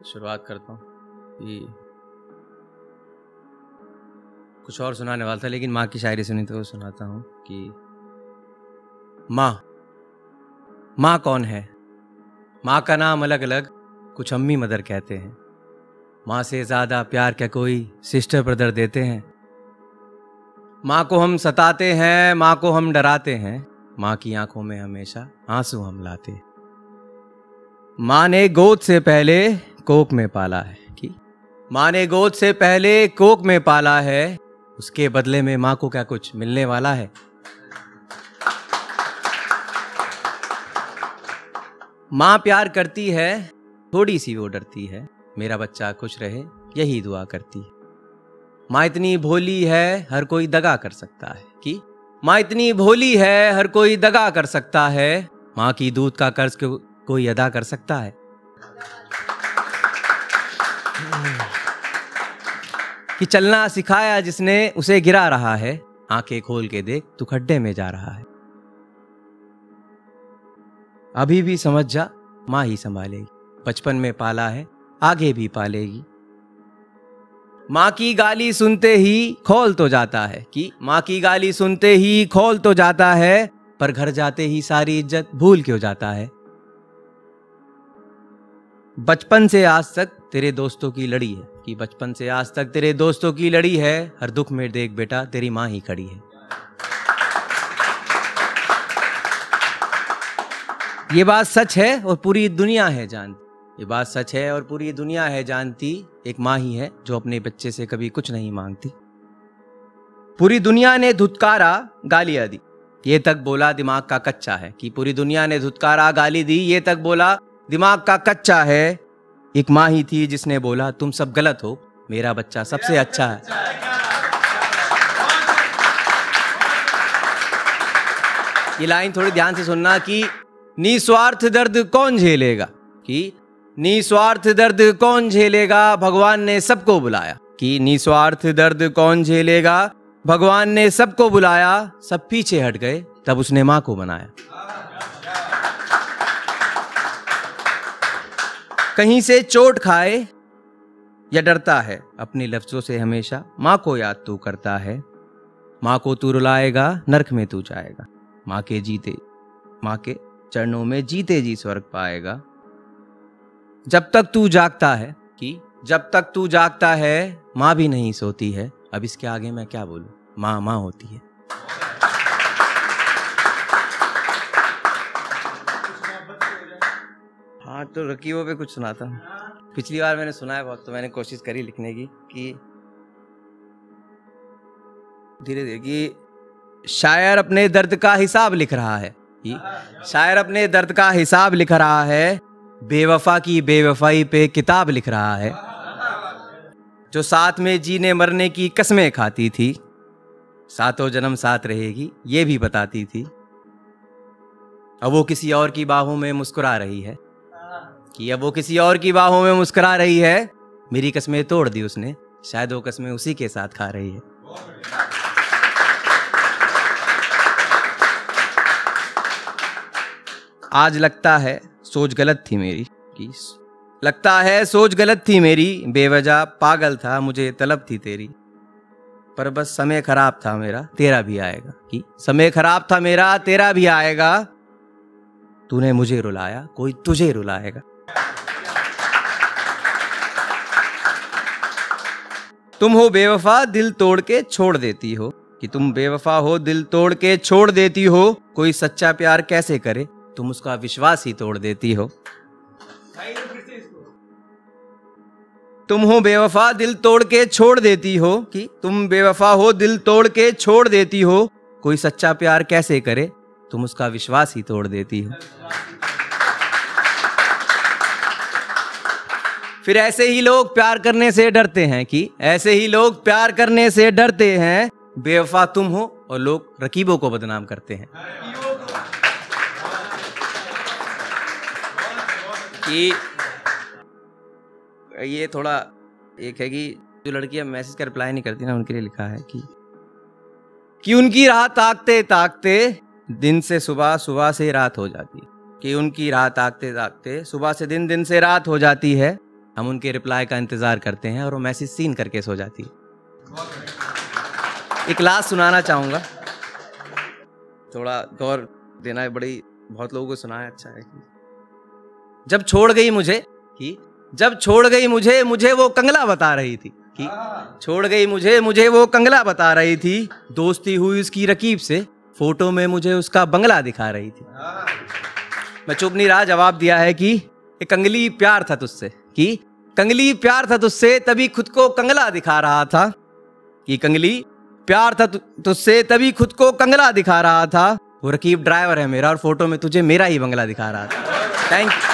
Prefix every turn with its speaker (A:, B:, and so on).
A: शुरुआत करता हूँ कि कुछ और सुनाने वाला था, लेकिन माँ की शायरी सुनी तो सुनाता हूँ कि माँ कौन है। माँ का नाम अलग अलग कुछ अम्मी मदर कहते हैं। माँ से ज़्यादा प्यार क्या कोई सिस्टर ब्रदर देते हैं। माँ को हम सताते हैं, माँ को हम डराते हैं, माँ की आंखों में हमेशा आंसू हम लाते हैं। माँ ने गोद से पहले कोख में पाला है कि माँ ने गोद से पहले कोख में पाला है, उसके बदले में माँ को क्या कुछ मिलने वाला है। माँ प्यार करती है, थोड़ी सी वो डरती है, मेरा बच्चा खुश रहे यही दुआ करती है। माँ इतनी भोली है हर कोई दगा कर सकता है कि माँ इतनी भोली है हर कोई दगा कर सकता है। माँ की दूध का कर्ज कोई अदा कर सकता है। कि चलना सिखाया जिसने उसे गिरा रहा है, आंखें खोल के देख तू खड्डे में जा रहा है। अभी भी समझ जा माँ ही संभालेगी, बचपन में पाला है आगे भी पालेगी। माँ की गाली सुनते ही खौल तो जाता है कि माँ की गाली सुनते ही खौल तो जाता है, पर घर जाते ही सारी इज्जत भूल क्यों जाता है। बचपन से आज तक तेरे दोस्तों की लड़ी है कि बचपन से आज तक तेरे दोस्तों की लड़ी है, हर दुख में देख बेटा तेरी माँ ही खड़ी है। ये बात सच है और पूरी दुनिया है जानती, ये बात सच है और पूरी दुनिया है जानती, एक माँ ही है जो अपने बच्चे से कभी कुछ नहीं मांगती। पूरी दुनिया ने धुतकारा गालियां दी, ये तक बोला दिमाग का कच्चा है कि पूरी दुनिया ने धुतकारा गाली दी, ये तक बोला दिमाग का कच्चा है। एक माँ ही थी जिसने बोला तुम सब गलत हो, मेरा बच्चा सबसे अच्छा है। ये लाइन थोड़ी ध्यान से सुनना कि निस्वार्थ दर्द कौन झेलेगा, कि निस्वार्थ दर्द कौन झेलेगा, भगवान ने सबको बुलाया कि निस्वार्थ दर्द कौन झेलेगा, भगवान ने सबको बुलाया। सब पीछे हट गए तब उसने माँ को बनाया। कहीं से चोट खाए या डरता है, अपने लफ्जों से हमेशा माँ को याद तू करता है। माँ को तू रुलाएगा नरक में तू जाएगा, माँ के चरणों में जीते जी स्वर्ग पाएगा। जब तक तू जागता है कि जब तक तू जागता है, माँ भी नहीं सोती है। अब इसके आगे मैं क्या बोलूं, माँ माँ होती है। हाँ तो रकीबों पे कुछ सुनाता हूँ। पिछली बार मैंने सुना है बहुत, तो मैंने कोशिश करी लिखने की कि धीरे धीरे कि शायर अपने दर्द का हिसाब लिख रहा है, शायर अपने दर्द का हिसाब लिख रहा है। बेवफा की बेवफाई पे किताब लिख रहा है। जो साथ में जीने मरने की कसमें खाती थी, सातों जन्म साथ रहेगी ये भी बताती थी। अब वो किसी और की बाहों में मुस्कुरा रही है कि अब वो किसी और की बाहों में मुस्कुरा रही है। मेरी कसमें तोड़ दी उसने, शायद वो कसमें उसी के साथ खा रही है। आज लगता है सोच गलत थी मेरी कि लगता है सोच गलत थी मेरी, बेवजह पागल था मुझे तलब थी तेरी। पर बस समय खराब था मेरा तेरा भी आएगा कि समय खराब था मेरा तेरा भी आएगा। तूने मुझे रुलाया कोई तुझे रुलाएगा। तुम हो बेवफा दिल तोड़ के छोड़ देती हो कि तुम बेवफा हो दिल तोड़ के छोड़ देती हो। कोई सच्चा प्यार कैसे करे, तुम उसका विश्वास ही तोड़ देती हो। तुम हो बेवफा दिल तोड़ के छोड़ देती हो कि तुम बेवफा हो दिल तोड़ के छोड़ देती हो। कोई सच्चा प्यार कैसे करे, तुम उसका विश्वास ही तोड़ देती हो। फिर ऐसे ही लोग प्यार करने से डरते हैं कि ऐसे ही लोग प्यार करने से डरते हैं। बेवफा तुम हो और लोग रकीबों को बदनाम करते हैं कि ये थोड़ा एक है कि जो लड़कियां मैसेज का रिप्लाई नहीं करती ना, उनके लिए लिखा है कि उनकी राह ताकते ताकते दिन से सुबह, सुबह से रात हो जाती है। कि उनकी राह ताकते ताकते सुबह से दिन, दिन से रात हो जाती है। हम उनके रिप्लाई का इंतजार करते हैं और वो मैसेज सीन करके सो जाती है। एक लास्ट सुनाना चाहूंगा, थोड़ा गौर देना है, बड़ी बहुत लोगों को सुना है, अच्छा है। जब छोड़ गई मुझे जब छोड़ गई मुझे वो कंगला बता रही थी कि छोड़ गई मुझे वो कंगला बता रही थी, दोस्ती हुई उसकी रकीब से, फोटो में मुझे उसका बंगला दिखा रही थी। मैं चुप नहीं रहा, जवाब दिया है कि एक कंगली प्यार था तुझसे, कि कंगली प्यार था तुझसे तभी खुद को कंगला दिखा रहा था, कि कंगली प्यार था तुझसे तभी खुद को कंगला दिखा रहा था, वो रकीब ड्राइवर है मेरा और फोटो में तुझे मेरा ही बंगला दिखा रहा था। Thank you.